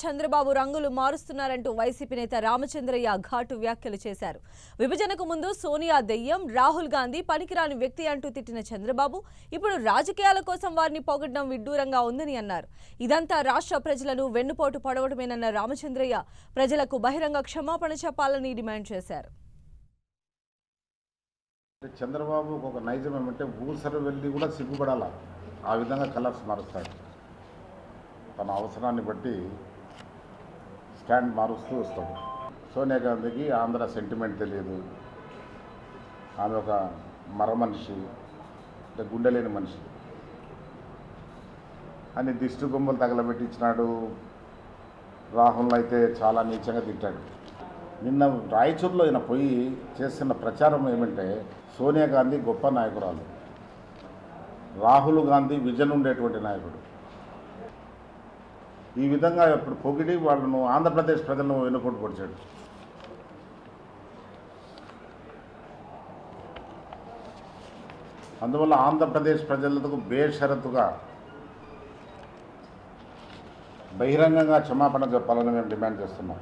చంద్రబాబు రంగులు మారుస్తున్నారంటూ వైసీపీ నేత రామచంద్రయ్య ఘాటు వ్యాఖ్యలు చేశారు. విభజనకు ముందు సోనియా దెయ్యం, రాహుల్ గాంధీ పనికిరాని వ్యక్తి అంటూ తిట్టిన చంద్రబాబు ఇప్పుడు రాజకీయాల కోసం వారిని పొగడడం విడ్డూరంగా ఉందని అన్నారు. ఇదంతా రాష్ట్ర ప్రజలను వెన్నుపోటు పడవడమేనన్న రామచంద్రయ్య ప్రజలకు బహిరంగ క్షమాపణ చెప్పాలని డిమాండ్ చేశారు. చంద్రబాబు ఒక నైజం ఏమంటే ఊసరు వెళ్ళి కూడా సిగ్గుపడాల, ఆ విధంగా కలర్స్ మారుస్తాడు. తన అవసరాన్ని బట్టి స్టాండ్ మారుస్తూ వస్తాడు. సోనియా గాంధీకి ఆంధ్ర సెంటిమెంట్ తెలియదు, ఆమె ఒక మర మనిషి, అంటే గుండెలేని మనిషి అని దిష్టి బొమ్మలు తగలబెట్టించినాడు. రాహుల్ అయితే చాలా నీచంగా తిట్టాడు. నిన్న రాయచూరులో ఈయన పోయి చేస్తున్న ప్రచారం ఏమంటే సోనియా గాంధీ గొప్ప నాయకురాలు, రాహుల్ గాంధీ విజన్ ఉండేటువంటి నాయకుడు. ఈ విధంగా ఇప్పుడు పొగిడి వాళ్ళను ఆంధ్రప్రదేశ్ ప్రజలను వెనుకోటు పొడిచాడు. అందువల్ల ఆంధ్రప్రదేశ్ ప్రజలకు బేషరతుగా బహిరంగంగా క్షమాపణ చెప్పాలని మేము డిమాండ్ చేస్తున్నాం.